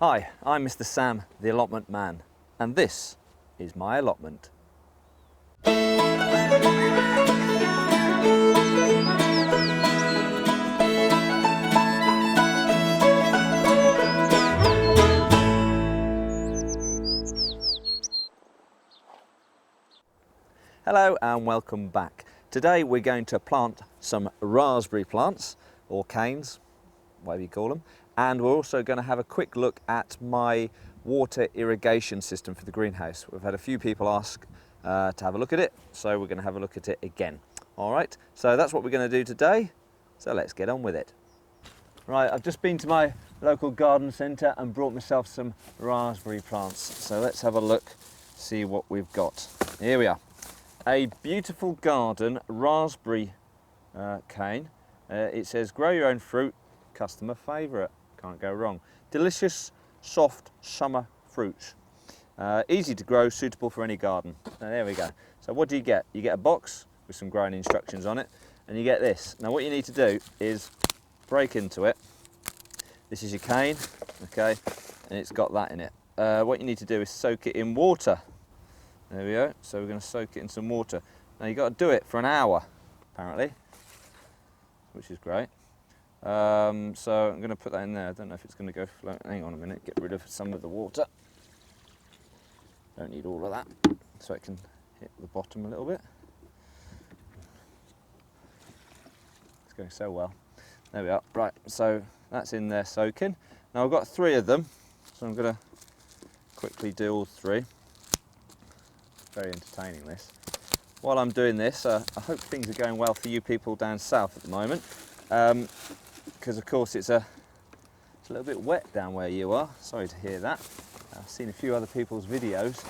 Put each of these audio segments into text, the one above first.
Hi, I'm Mr. Sam, the allotment man, and this is my allotment. Hello and welcome back. Today we're going to plant some raspberry plants, or canes, whatever you call them, and we're also going to have a quick look at my water irrigation system for the greenhouse. We've had a few people ask to have a look at it, so we're going to have a look at it again. All right, so that's what we're going to do today, so let's get on with it. Right, I've just been to my local garden centre and brought myself some raspberry plants, so let's have a look, see what we've got. Here we are. A beautiful garden raspberry cane. It says grow your own fruit, customer favourite, can't go wrong. Delicious, soft summer fruits. Easy to grow, suitable for any garden. Now, there we go. So what do you get? You get a box with some growing instructions on it, and you get this. Now what you need to do is break into it. This is your cane, okay, and it's got that in it. What you need to do is soak it in water. There we go, so we're going to soak it in some water. Now you've got to do it for an hour, apparently, which is great. So I'm going to put that in there. I don't know if it's going to go float. Hang on a minute, get rid of some of the water. Don't need all of that, so it can hit the bottom a little bit. It's going so well. There we are. Right, so that's in there soaking. Now I've got 3 of them, so I'm going to quickly do all 3. Very entertaining, this. While I'm doing this, I hope things are going well for you people down south at the moment, because of course it's a little bit wet down where you are. Sorry to hear that. I've seen a few other people's videos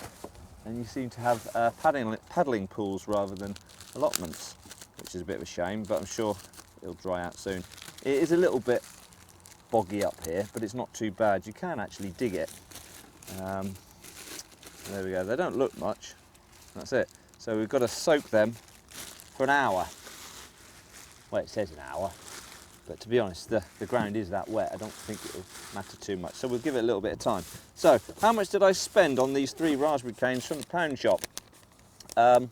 and you seem to have paddling pools rather than allotments, which is a bit of a shame, but I'm sure it'll dry out soon. It is a little bit boggy up here, but it's not too bad. You can actually dig it. There we go. They don't look much. That's it. So we've got to soak them for an hour. Well, it says an hour, but to be honest, the ground is that wet. I don't think it'll matter too much. So we'll give it a little bit of time. So how much did I spend on these 3 raspberry canes from the pound shop? £3.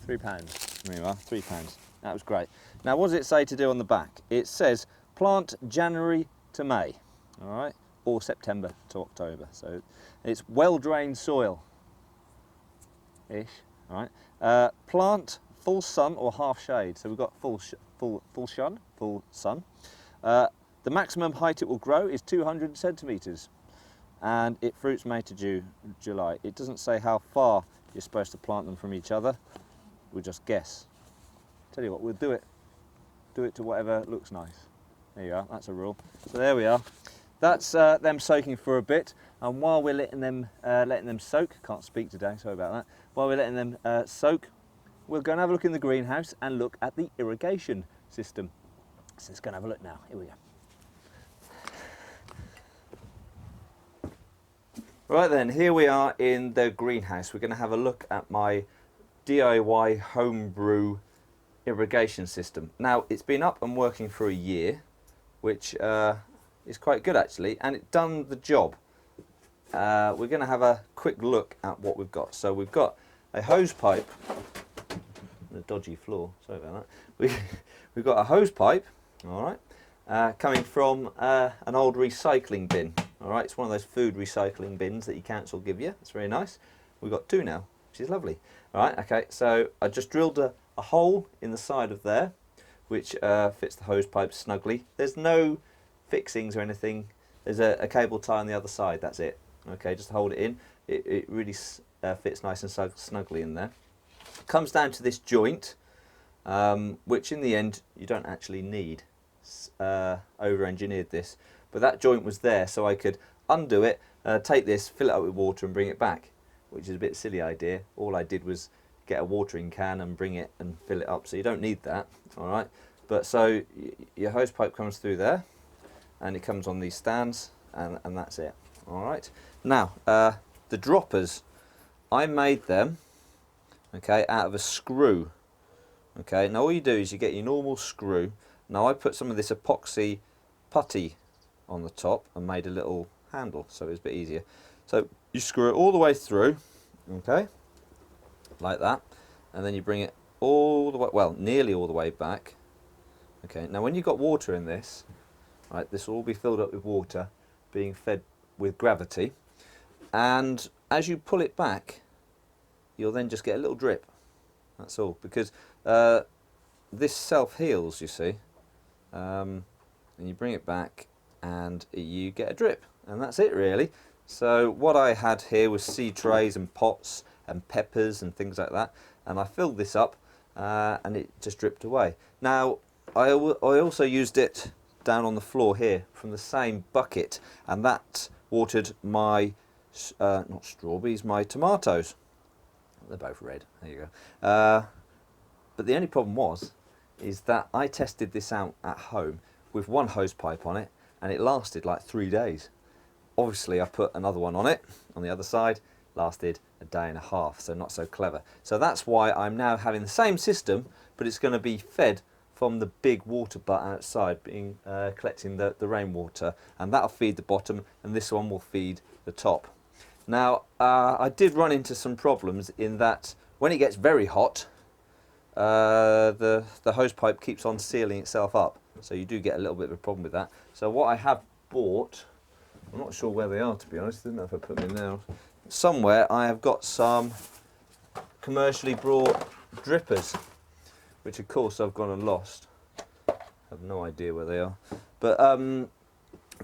There you are, £3. That was great. Now, what does it say to do on the back? It says plant January to May, all right, or September to October. So it's well-drained soil. Ish, all right. Plant full sun or half shade. So we've got full sun. The maximum height it will grow is 200 centimetres, and it fruits May to July. It doesn't say how far you're supposed to plant them from each other. We'll just guess. Tell you what, we'll do it to whatever looks nice. There you are. That's a rule. So there we are. That's them soaking for a bit, and while we're letting them soak, can't speak today, sorry about that. While we're letting them soak, we'll go and have a look in the greenhouse and look at the irrigation system. So let's go and have a look now. Here we go. Right then, here we are in the greenhouse. We're going to have a look at my DIY homebrew irrigation system. Now, it's been up and working for a year, which is quite good actually, and it done the job. We're going to have a quick look at what we've got. So we've got a hose pipe, the dodgy floor, sorry about that. We've got a hose pipe, all right, coming from an old recycling bin. All right, it's one of those food recycling bins that your council give you. It's very nice. We've got 2 now, which is lovely. All right, okay, so I just drilled a hole in the side of there, which fits the hose pipe snugly. There's no fixings or anything. There's a cable tie on the other side, that's it. Okay, just hold it in. It really fits nice and snugly in there. Comes down to this joint, which in the end you don't actually need. Over-engineered this, but that joint was there so I could undo it, take this, fill it up with water and bring it back, which is a bit silly idea. All I did was get a watering can and bring it and fill it up, so you don't need that, all right? But so your hose pipe comes through there, and it comes on these stands, and that's it. All right. Now the droppers, I made them, okay, out of a screw. Okay. Now all you do is you get your normal screw. Now I put some of this epoxy putty on the top and made a little handle, so it's a bit easier. So you screw it all the way through, okay, like that, and then you bring it all the way, well, nearly all the way back. Okay, now when you've got water in this, right, this will all be filled up with water, being fed with gravity, and as you pull it back, you'll then just get a little drip. That's all, because this self-heals, you see, and you bring it back and you get a drip, and that's it really. So what I had here was seed trays and pots and peppers and things like that, and I filled this up and it just dripped away. Now I also used it down on the floor here from the same bucket, and that watered my not strawberries, my tomatoes. They're both red, there you go. But the only problem is that I tested this out at home with one hose pipe on it, and it lasted like 3 days. Obviously I put another one on it on the other side, lasted a day and a half, so not so clever. So that's why I'm now having the same system, but it's going to be fed from the big water butt outside, being collecting the rainwater, and that'll feed the bottom, and this one will feed the top. Now I did run into some problems in that when it gets very hot, the hose pipe keeps on sealing itself up, so you do get a little bit of a problem with that. So what I have bought, I'm not sure where they are to be honest, I don't know if I put them in now. Somewhere I have got some commercially brought drippers, which of course I've gone and lost. I have no idea where they are, but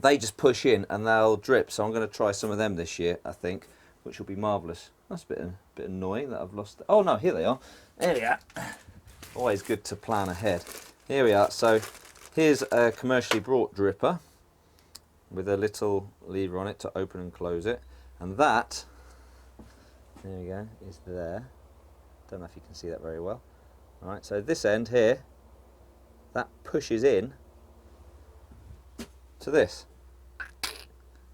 they just push in and they'll drip, so I'm going to try some of them this year, I think, which will be marvellous. That's a bit annoying that I've lost. Oh no, here they are. There we are. Always good to plan ahead. Here we are. So here's a commercially brought dripper with a little lever on it to open and close it, and that, there we go, is there. Don't know if you can see that very well. All right, so this end here, that pushes in to this,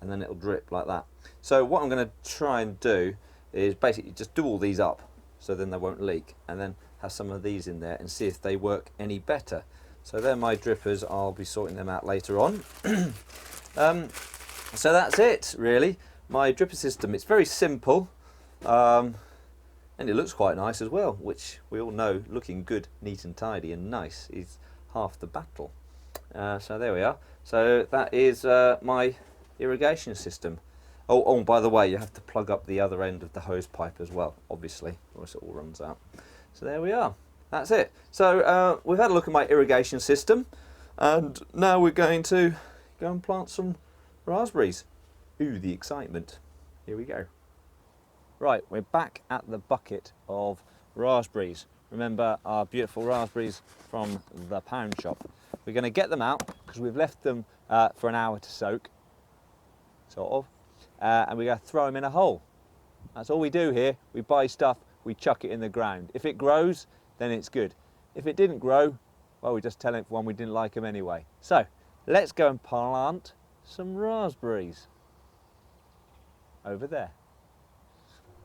and then it'll drip like that. So what I'm going to try and do is basically just do all these up so then they won't leak, and then have some of these in there and see if they work any better. So they're my drippers, I'll be sorting them out later on. So that's it really, my dripper system. It's very simple, and it looks quite nice as well, which we all know looking good, neat and tidy and nice is half the battle. So there we are. So that is my irrigation system. Oh, by the way, you have to plug up the other end of the hose pipe as well, obviously, or else it all runs out. So there we are. That's it. So we've had a look at my irrigation system, and now we're going to go and plant some raspberries. Ooh, the excitement. Here we go. Right, we're back at the bucket of raspberries. Remember our beautiful raspberries from the pound shop. We're going to get them out because we've left them for an hour to soak, sort of, and we're going to throw them in a hole. That's all we do here. We buy stuff, we chuck it in the ground. If it grows, then it's good. If it didn't grow, well, we just tell everyone we didn't like them anyway. So let's go and plant some raspberries over there.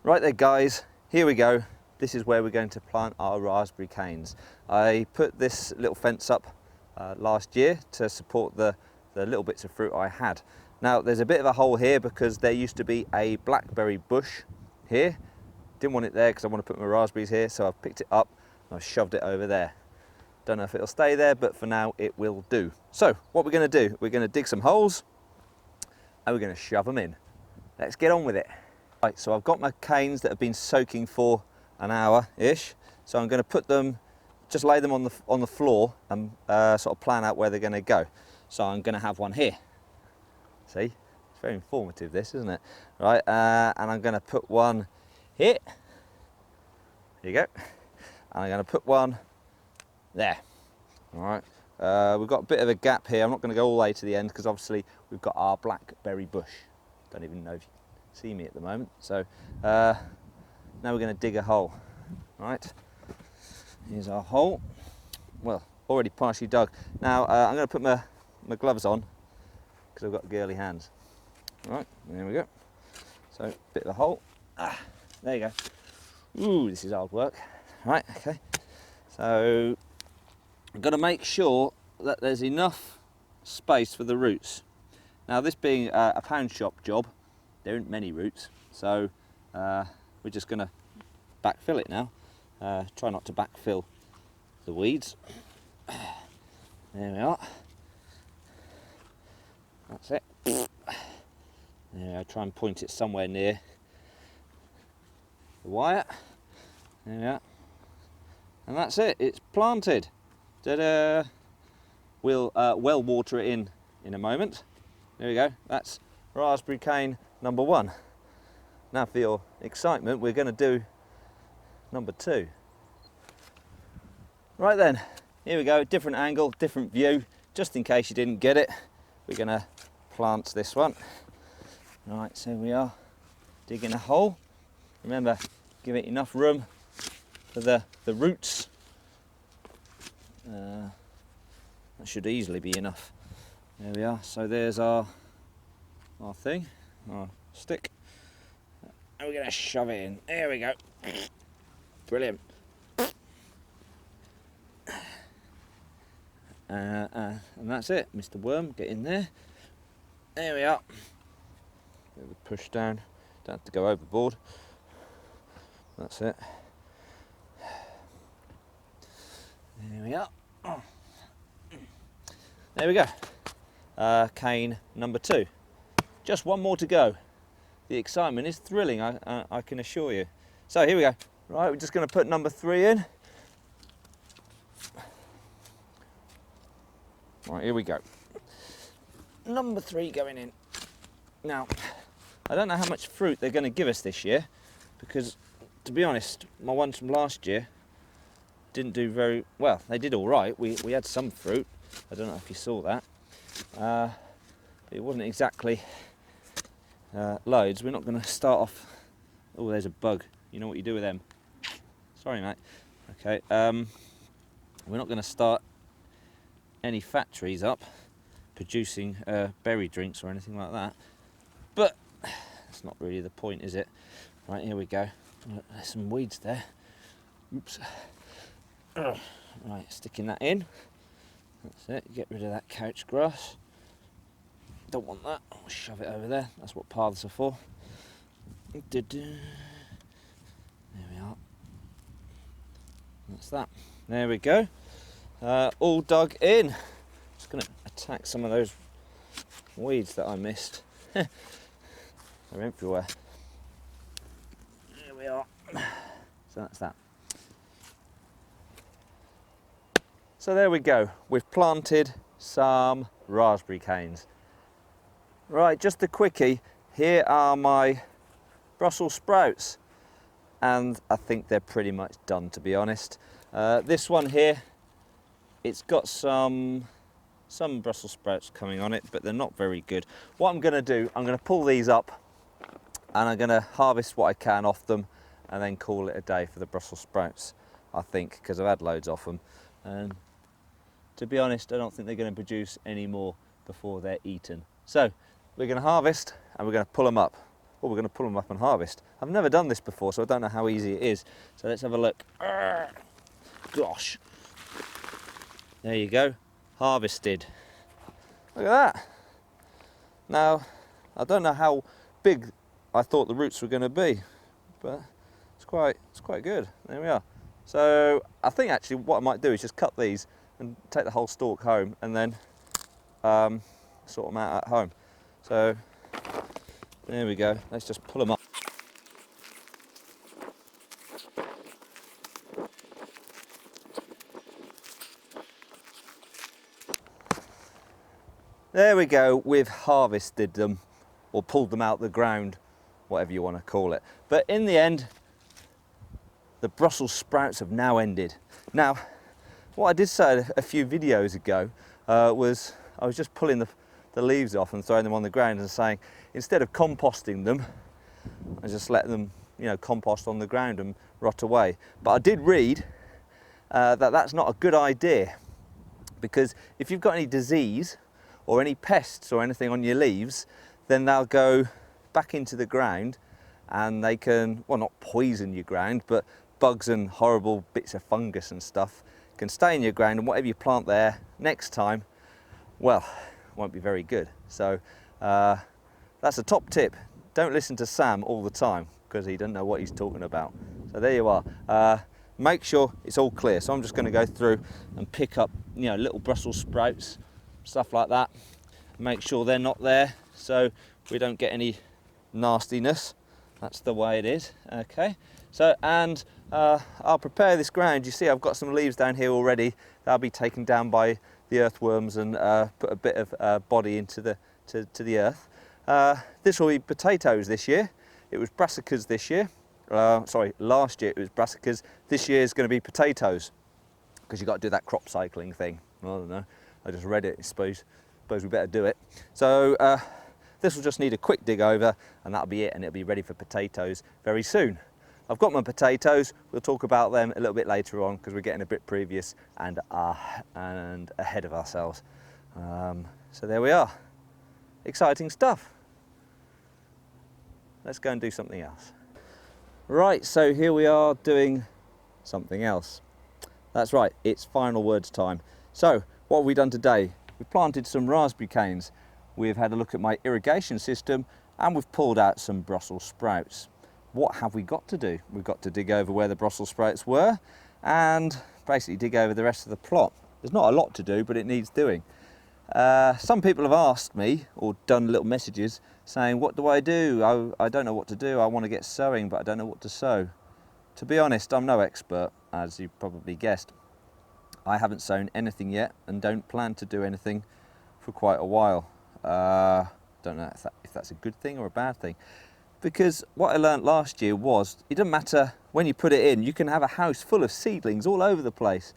Right there guys, here we go. This is where we're going to plant our raspberry canes. I put this little fence up last year to support the little bits of fruit I had. Now there's a bit of a hole here because there used to be a blackberry bush here. Didn't want it there because I want to put my raspberries here, so I've picked it up and I've shoved it over there. Don't know if it'll stay there, but for now it will do. So what we're going to do, we're going to dig some holes and we're going to shove them in. Let's get on with it. Right, so I've got my canes that have been soaking for an hour-ish. So I'm going to put them, just lay them on the floor and sort of plan out where they're going to go. So I'm going to have one here. See, it's very informative this, isn't it? Right, and I'm going to put one here. Here you go. And I'm going to put one there. All right. We've got a bit of a gap here. I'm not going to go all the way to the end because obviously we've got our blackberry bush. Don't even know if you can see me at the moment. So now we're going to dig a hole. All right. Here's our hole. Well, already partially dug. Now I'm going to put my gloves on because I've got girly hands. All right, there we go. So bit of a hole. There you go. Ooh, this is hard work. Right, okay. So I've got to make sure that there's enough space for the roots. Now this being a pound shop job, there aren't many roots, so we're just going to backfill it now. Try not to backfill the weeds. There we are. That's it. There we go. Try and point it somewhere near the wire. There we are. And that's it. It's planted. Ta-da! We'll well water it in a moment. There we go. That's raspberry cane number 1. Now for your excitement, we're going to do number 2. Right then, here we go. Different angle, different view. Just in case you didn't get it, we're going to plant this one. Right, so we are digging a hole. Remember, give it enough room for the roots. That should easily be enough. There we are. So there's our thing, our stick. And we're going to shove it in. There we go. Brilliant. And that's it. Mr. Worm, get in there. There we are. Bit of a push down. Don't have to go overboard. That's it. There we are. There we go. Cane number 2. Just one more to go. The excitement is thrilling, I can assure you. So here we go. Right, we're just going to put number 3 in. Right, here we go. Number 3 going in. Now, I don't know how much fruit they're going to give us this year, because, to be honest, my ones from last year didn't do very well. They did all right. We had some fruit. I don't know if you saw that. But it wasn't exactly loads. We're not going to start off. Oh, there's a bug. You know what you do with them. Sorry, mate. Okay. We're not going to start any factories up producing berry drinks or anything like that. But that's not really the point, is it? Right, here we go. There's some weeds there. Oops. Right, sticking that in. That's it. Get rid of that couch grass. Don't want that. I'll shove it over there. That's what paths are for. There we are. That's that. There we go. All dug in. Just going to attack some of those weeds that I missed. They're everywhere. There we are. So that's that. So there we go. We've planted some raspberry canes. Right, just a quickie. Here are my Brussels sprouts, and I think they're pretty much done, to be honest. This one here, it's got some Brussels sprouts coming on it, but they're not very good. What I'm going to do, I'm going to pull these up and I'm going to harvest what I can off them and then call it a day for the Brussels sprouts, I think, because I've had loads off them. And to be honest, I don't think they're going to produce any more before they're eaten. So we're going to harvest and we're going to pull them up. Or we're going to pull them up and harvest. I've never done this before, so I don't know how easy it is. So let's have a look. Gosh. There you go. Harvested. Look at that. Now, I don't know how big I thought the roots were going to be, but it's quite good. There we are. So I think actually what I might do is just cut these and take the whole stalk home and then sort them out at home. So there we go. Let's just pull them up. There we go. We've harvested them or pulled them out the ground, whatever you want to call it. But in the end, the Brussels sprouts have now ended. Now, what I did say a few videos ago was I was just pulling the leaves off and throwing them on the ground and saying, instead of composting them, I just let them, you know, compost on the ground and rot away. But I did read that that's not a good idea, because if you've got any disease or any pests or anything on your leaves, then they'll go back into the ground and they can, well, not poison your ground, but bugs and horrible bits of fungus and stuff can stay in your ground, and whatever you plant there next time, well, won't be very good. So That's a top tip. Don't listen to Sam all the time because he doesn't know what he's talking about. So there you are. Make sure it's all clear. So I'm just going to go through and pick up, you know, little Brussels sprouts, stuff like that. Make sure they're not there so we don't get any nastiness. That's the way it is. Okay. So, and I'll prepare this ground. You see I've got some leaves down here already. They'll be taken down by the earthworms and put a bit of body into the to the earth. This will be potatoes this year. It was brassicas this year. Sorry, last year it was brassicas. This year is going to be potatoes because you've got to do that crop cycling thing. I don't know. I just read it. I suppose we better do it. So this will just need a quick dig over, and that'll be it, and it'll be ready for potatoes very soon. I've got my potatoes. We'll talk about them a little bit later on because we're getting a bit previous and ahead of ourselves. So there we are. Exciting stuff. Let's go and do something else. Right, so here we are doing something else. That's right, it's final words time. So what have we done today? We've planted some raspberry canes. We've had a look at my irrigation system and we've pulled out some Brussels sprouts. What have we got to do? We've got to dig over where the Brussels sprouts were and basically dig over the rest of the plot. There's not a lot to do, but it needs doing. Some people have asked me or done little messages saying, what do? I don't know what to do. I want to get sowing, but I don't know what to sow. To be honest, I'm no expert, as you probably guessed. I haven't sown anything yet and don't plan to do anything for quite a while. Don't know if that's a good thing or a bad thing. Because what I learned last year was, it doesn't matter when you put it in, you can have a house full of seedlings all over the place.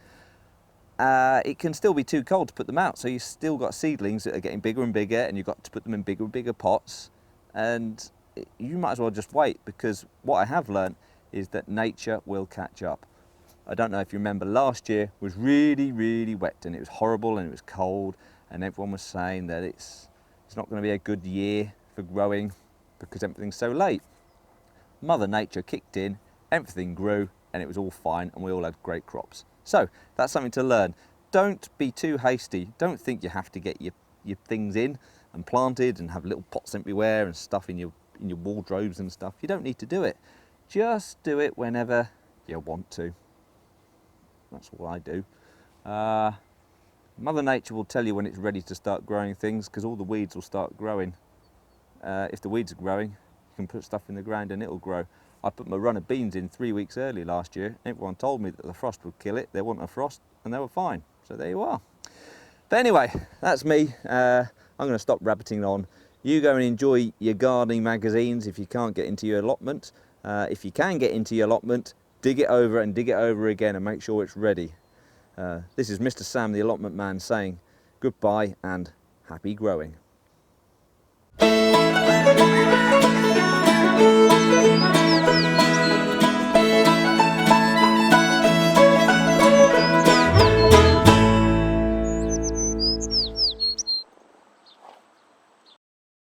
It can still be too cold to put them out, so you've still got seedlings that are getting bigger and bigger, and you've got to put them in bigger and bigger pots, and you might as well just wait, because what I have learnt is that nature will catch up. I don't know if you remember, last year was really, really wet, and it was horrible, and it was cold, and everyone was saying that it's not going to be a good year for growing because everything's so late. Mother Nature kicked in, everything grew, and it was all fine, and we all had great crops. So that's something to learn. Don't be too hasty. Don't think you have to get your things in and planted and have little pots everywhere and stuff in your wardrobes and stuff. You don't need to do it. Just do it whenever you want to. That's what I do. Mother Nature will tell you when it's ready to start growing things, because all the weeds will start growing. If the weeds are growing, you can put stuff in the ground and it'll grow. I put my run of beans in 3 weeks early last year. Everyone told me that the frost would kill it. There wasn't a frost and they were fine. So there you are. But anyway, that's me. I'm going to stop rabbiting on. You go and enjoy your gardening magazines if you can't get into your allotment. If you can get into your allotment, dig it over and dig it over again and make sure it's ready. This is Mr. Sam, the allotment man, saying goodbye and happy growing.